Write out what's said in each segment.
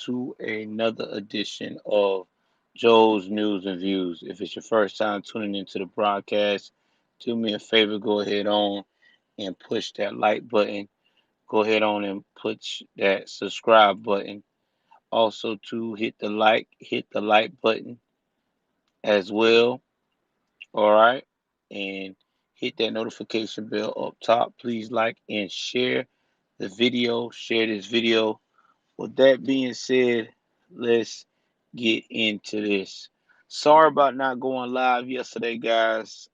to another edition of Joe's News and Views. If it's your first time tuning into the broadcast, do me a favor, go ahead on and push that like button. Go ahead on and push that subscribe button. Also to hit the like button as well. All right. And hit that notification bell up top. Please like and share the video. Share this video. With that being said, let's get into this. Sorry about not going live yesterday, guys.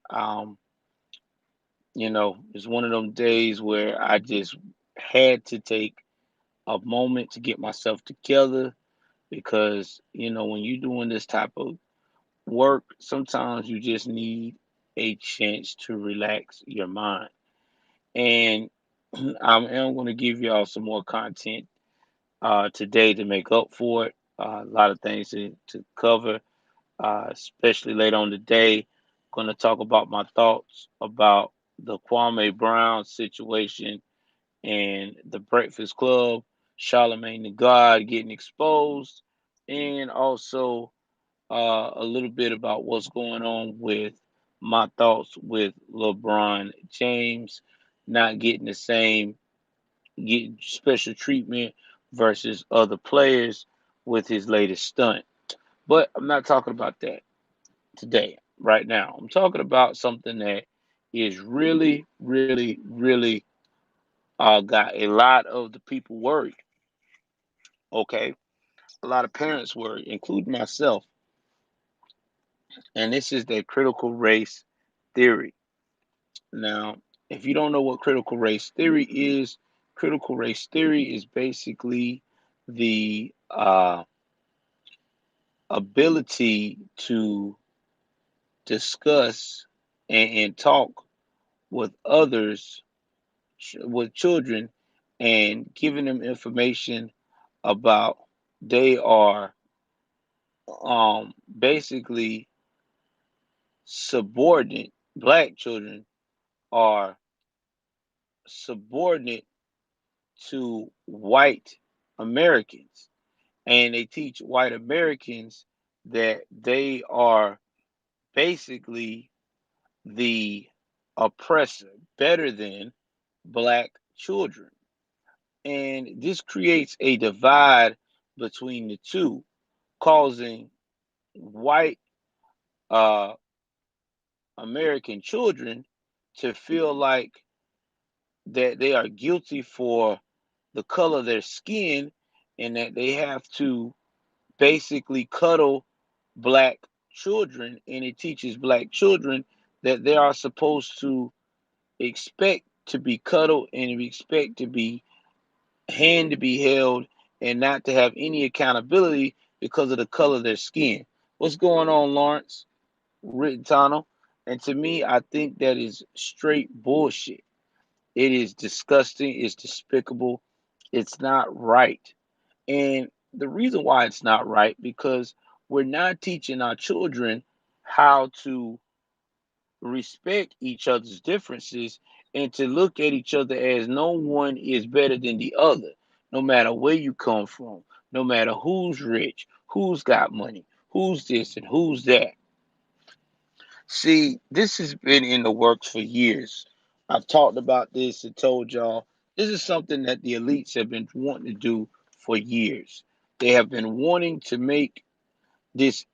It's one of them days where I just had to take a moment to get myself together because, when you're doing this type of work, sometimes you just need a chance to relax your mind. And I am going to give y'all some more content today to make up for it. A lot of things to cover, especially later on today. Going to talk about my thoughts about the Kwame Brown situation and the Breakfast Club, Charlemagne the God getting exposed, and also a little bit about what's going on with my thoughts with LeBron James not getting the same getting special treatment versus other players with his latest stunt. But I'm not talking about that today, right now. I'm talking about something that is really, really, really got a lot of the people worried. Okay, a lot of parents worried, including myself. And this is the critical race theory. Now, if you don't know what critical race theory is basically the ability to discuss and talk with others, with children, and giving them information about they are basically subordinate. Black children are subordinate to white Americans, and they teach white Americans that they are basically the oppressor, better than black children. And this creates a divide between the two, causing white uh, American children to feel like that they are guilty for the color of their skin and that they have to basically cuddle black children. And it teaches black children that they are supposed to expect to be cuddled and expect to be hand to be held and not to have any accountability because of the color of their skin. What's going on, Lawrence? Written tunnel. And to me, I think that is straight bullshit. It is disgusting. It's despicable. It's not right. And the reason why it's not right because we're not teaching our children how to respect each other's differences and to look at each other as no one is better than the other, no matter where you come from, no matter who's rich, who's got money, who's this and who's that. See, this has been in the works for years. I've talked about this and told y'all this is something that the elites have been wanting to do for years. They have been wanting to make this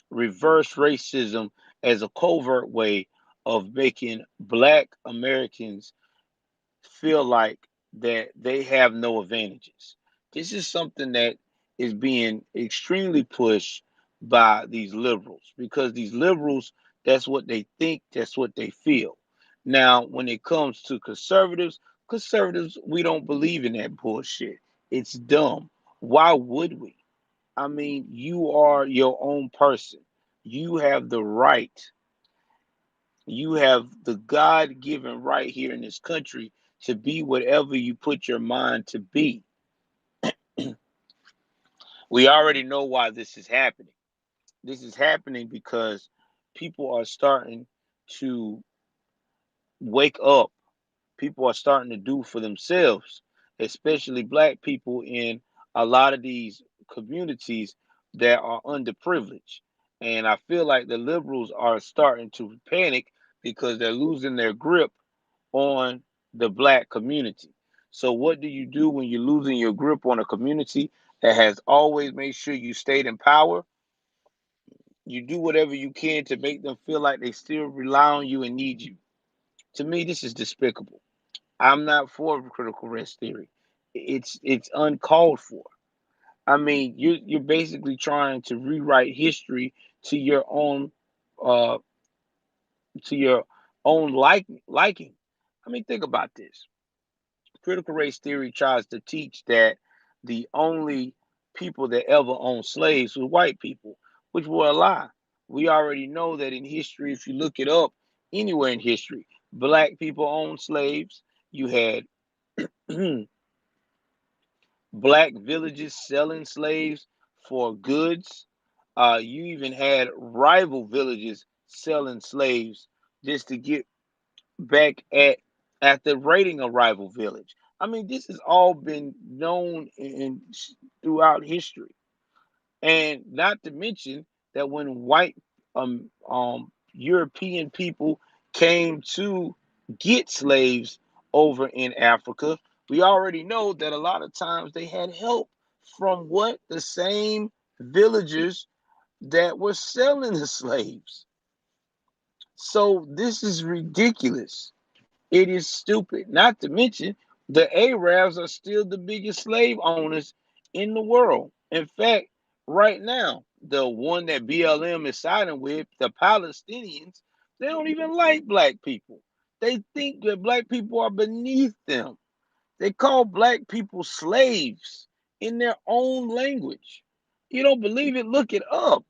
reverse racism as a covert way of making black Americans feel like that they have no advantages. This is something that is being extremely pushed by these liberals because these liberals, that's what they think, that's what they feel. Now, when it comes to conservatives, we don't believe in that bullshit. It's dumb. Why would we? I mean, you are your own person. You have the right. You have the God given right here in this country to be whatever you put your mind to be. We already know why this is happening. This is happening because people are starting to wake up. People are starting to do for themselves, especially black people in a lot of these communities that are underprivileged. And I feel like the liberals are starting to panic because they're losing their grip on the black community. So, what do you do when you're losing your grip on a community that has always made sure you stayed in power? You do whatever you can to make them feel like they still rely on you and need you. To me, this is despicable. I'm not for critical race theory. It's uncalled for. I mean, you're basically trying to rewrite history to your own uh to your own liking. I mean, think about this. Critical race theory tries to teach that the only people that ever owned slaves were white people, which were a lie. We already know that in history, if you look it up anywhere in history, black people owned slaves. You had black villages selling slaves for goods. You even had rival villages selling slaves just to get back at the raiding a rival village. I mean, this has all been known in throughout history, and not to mention that when white European people came to get slaves over in Africa, we already know that a lot of times they had help from what the same villagers that were selling the slaves. So this is ridiculous. It is stupid. Not to mention, the Arabs are still the biggest slave owners in the world. In fact, right now, the one that BLM is siding with, the Palestinians, they don't even like black people. They think that black people are beneath them. They call black people slaves in their own language. You don't believe it? Look it up.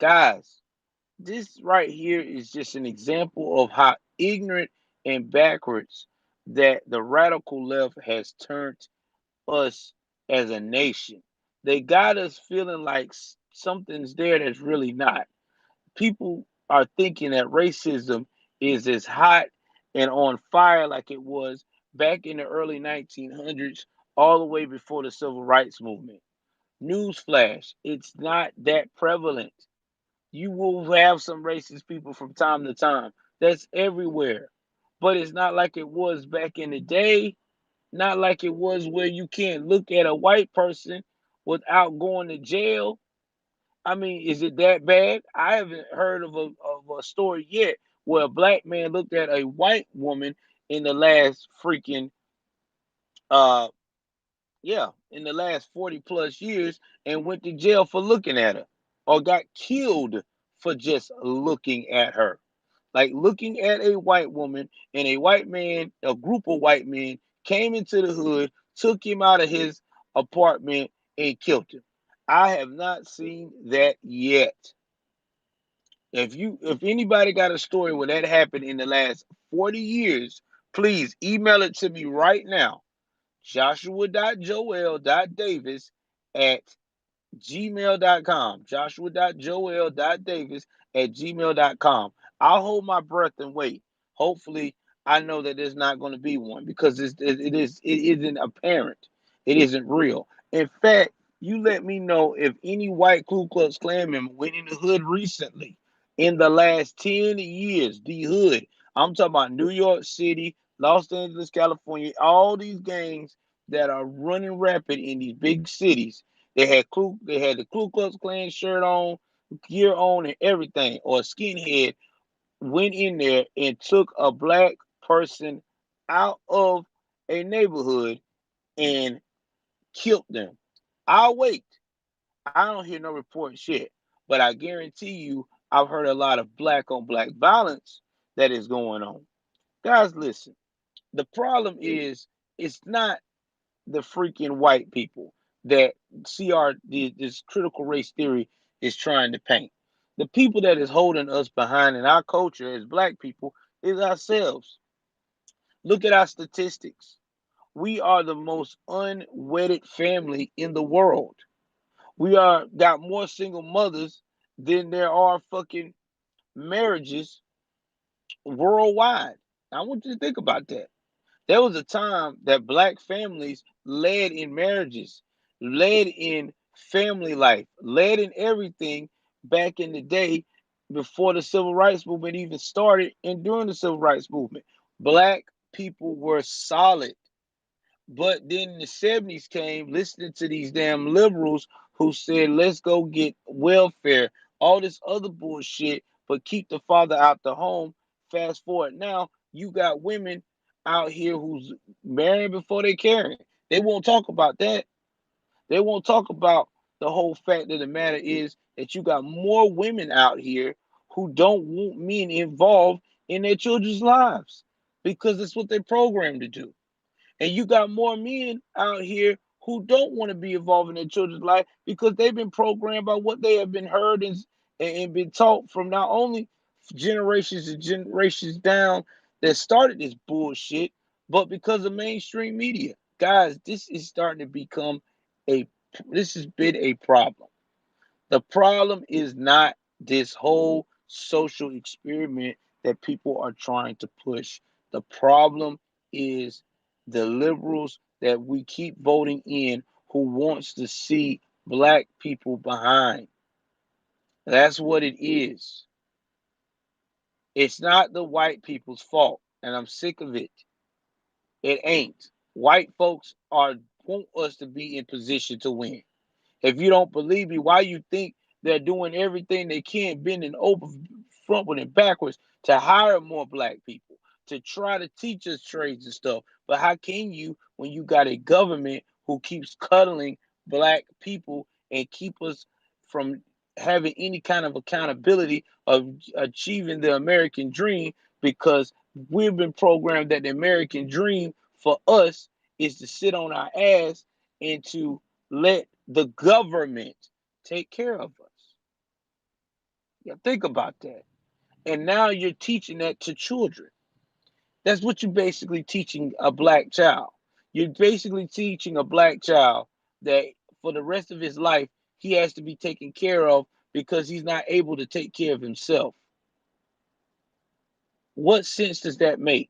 Guys, this right here is just an example of how ignorant and backwards that the radical left has turned us as a nation. They got us feeling like something's there that's really not. People are thinking that racism is as hot and on fire like it was back in the early 1900s, all the way before the civil rights movement. Newsflash, it's not that prevalent. You will have some racist people from time to time. That's everywhere. But it's not like it was back in the day. Not like it was where you can't look at a white person without going to jail. I mean, is it that bad? I haven't heard of a story yet where a black man looked at a white woman in the last freaking uh yeah, in the last 40 plus years and went to jail for looking at her or got killed for just looking at her. Like looking at a white woman and a white man, a group of white men came into the hood, took him out of his apartment and killed him. I have not seen that yet. If anybody got a story where that happened in the last 40 years, please email it to me right now. Joshua.joel.davis at gmail.com. Joshua.joel.davis at gmail.com. I'll hold my breath and wait. Hopefully, I know that there's not going to be one because it isn't apparent. It isn't real. In fact, you let me know if any white Ku Klux Klan member went in the hood recently in the last 10 years. The hood. I'm talking about New York City, Los Angeles, California, all these gangs that are running rapid in these big cities. They had the Ku Klux Klan shirt on, gear on, and everything. Or a skinhead went in there and took a black person out of a neighborhood and killed them. I'll wait. I don't hear no reports yet, but I guarantee you, I've heard a lot of black on black violence that is going on. Guys, listen. The problem is it's not the freaking white people that this critical race theory is trying to paint. The people that is holding us behind in our culture as black people is ourselves. Look at our statistics. We are the most unwedded family in the world. We are got more single mothers than there are fucking marriages worldwide. I want you to think about that. There was a time that black families led in marriages. led in family life, led in everything back in the day before the civil rights movement even started and during the civil rights movement. Black people were solid. But then the 70s came listening to these damn liberals who said, let's go get welfare, all this other bullshit, but keep the father out the home. Fast forward now, you got women out here who's marrying before they carrying. They won't talk about that. They won't talk about the whole fact of the matter is that you got more women out here who don't want men involved in their children's lives because that's what they're programmed to do. And you got more men out here who don't want to be involved in their children's life because they've been programmed by what they have been heard and been taught from not only generations and generations down that started this bullshit, but because of mainstream media. Guys, this is starting to become a this has been a problem. The problem is not this whole social experiment that people are trying to push. The problem is the liberals that we keep voting in who wants to see black people behind. That's what it is. It's not the white people's fault, and I'm sick of it. It ain't. White folks are want us to be in position to win. If you don't believe me, why you think they're doing everything they can, bending over frontward and backwards to hire more black people, to try to teach us trades and stuff. But how can you when you got a government who keeps cuddling black people and keep us from having any kind of accountability of achieving the American dream because we've been programmed that the American dream for us is to sit on our ass and to let the government take care of us. Yeah, think about that. And now you're teaching that to children. That's what you're basically teaching a black child. You're basically teaching a black child that for the rest of his life, he has to be taken care of because he's not able to take care of himself. What sense does that make?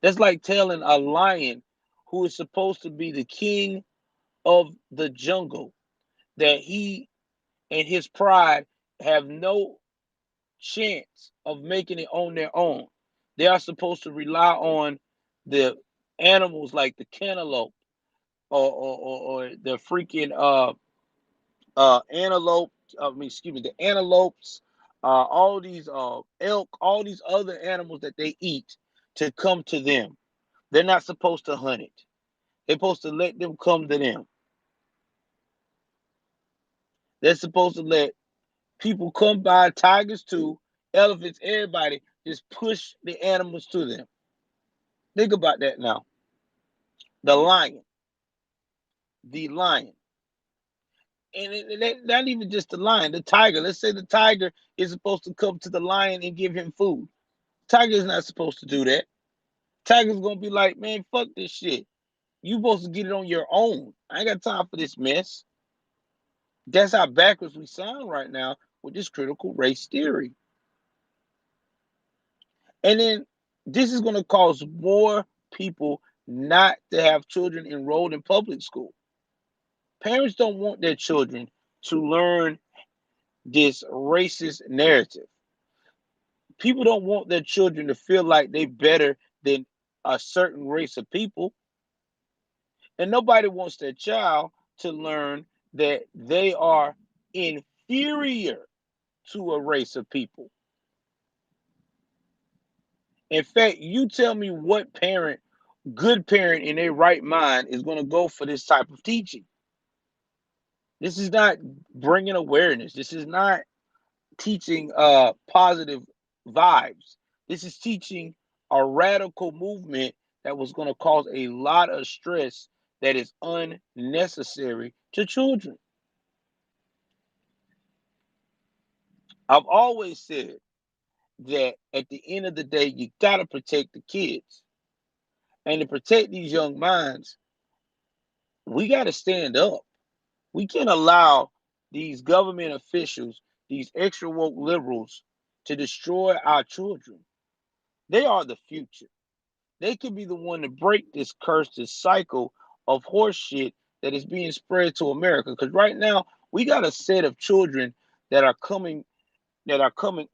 That's like telling a lion who is supposed to be the king of the jungle that he and his pride have no chance of making it on their own. They are supposed to rely on the animals like the cantaloupe or the freaking antelope. I mean, excuse me, the antelopes, all these elk, all these other animals that they eat to come to them. They're not supposed to hunt it. They're supposed to let them come to them. They're supposed to let people come by, tigers too, elephants, everybody, just push the animals to them. Think about that now. The lion, the lion. And not even just the lion, the tiger. Let's say the tiger is supposed to come to the lion and give him food. Tiger is not supposed to do that. Tiger's gonna be like, man, fuck this shit. You supposed to get it on your own. I ain't got time for this mess. That's how backwards we sound right now with this critical race theory. And then this is going to cause more people not to have children enrolled in public school. Parents don't want their children to learn this racist narrative. People don't want their children to feel like they're better than a certain race of people. And nobody wants their child to learn that they are inferior to a race of people. In fact, you tell me what parent, good parent in their right mind, is going to go for this type of teaching. This is not bringing awareness. This is not teaching positive vibes. This is teaching a radical movement that was going to cause a lot of stress that is unnecessary to children. I've always said that at the end of the day, you got to protect the kids. And to protect these young minds, we got to stand up. We can't allow these government officials, these extra woke liberals, to destroy our children. They are the future. They could be the one to break this curse, this cycle of horse shit that is being spread to America. Because right now we got a set of children that are coming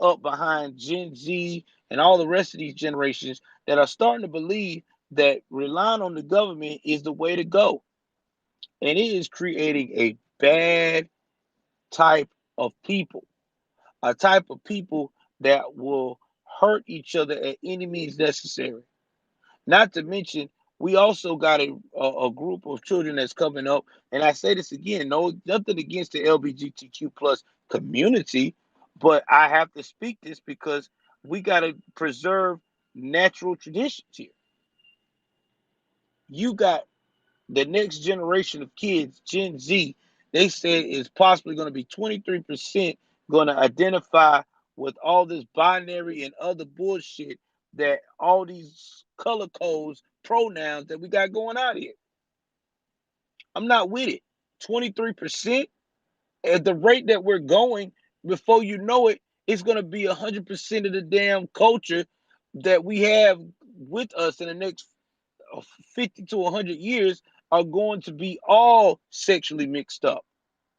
up behind Gen Z and all the rest of these generations that are starting to believe that relying on the government is the way to go. And it is creating a bad type of people, a type of people that will hurt each other at any means necessary. Not to mention, we also got a group of children that's coming up, and I say this again, no, nothing against the LGBTQ plus community, but I have to speak this because we got to preserve natural traditions here. You got the next generation of kids, Gen Z, they said is possibly going to be 23% going to identify with all this binary and other bullshit that all these color codes, pronouns that we got going out here. I'm not with it. 23% at the rate that we're going, before you know it, it's going to be 100% of the damn culture that we have with us in the next 50 to 100 years are going to be all sexually mixed up.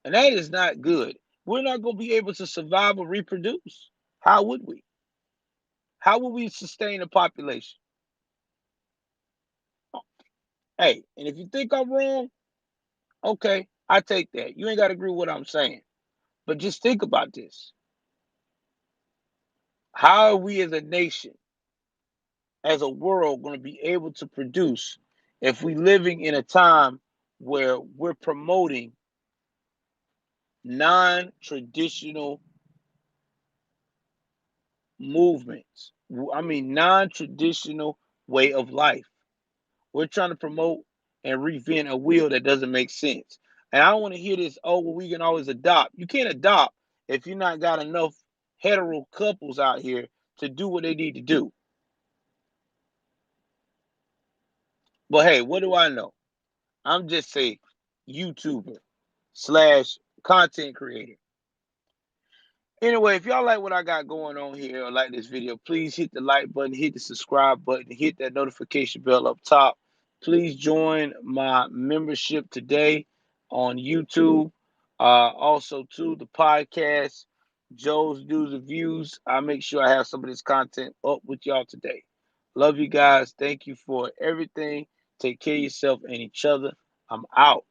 And that is not good. We're not going to be able to survive or reproduce. How would we? How will we sustain a population? Hey, and if you think I'm wrong, okay, I take that. You ain't got to agree with what I'm saying. But just think about this. How are we as a nation, as a world, going to be able to produce if we living in a time where we're promoting non-traditional movements? I mean, non-traditional way of life. We're trying to promote and reinvent a wheel that doesn't make sense. And I don't want to hear this, oh, well, we can always adopt. You can't adopt if you're not got enough hetero couples out here to do what they need to do. But hey, what do I know? I'm just a YouTuber slash content creator. Anyway, if y'all like what I got going on here or like this video, please hit the like button, hit the subscribe button, hit that notification bell up top. Please join my membership today on YouTube. Also, to the podcast, Joe's News and Views. I make sure I have some of this content up with y'all today. Love you guys. Thank you for everything. Take care of yourself and each other. I'm out.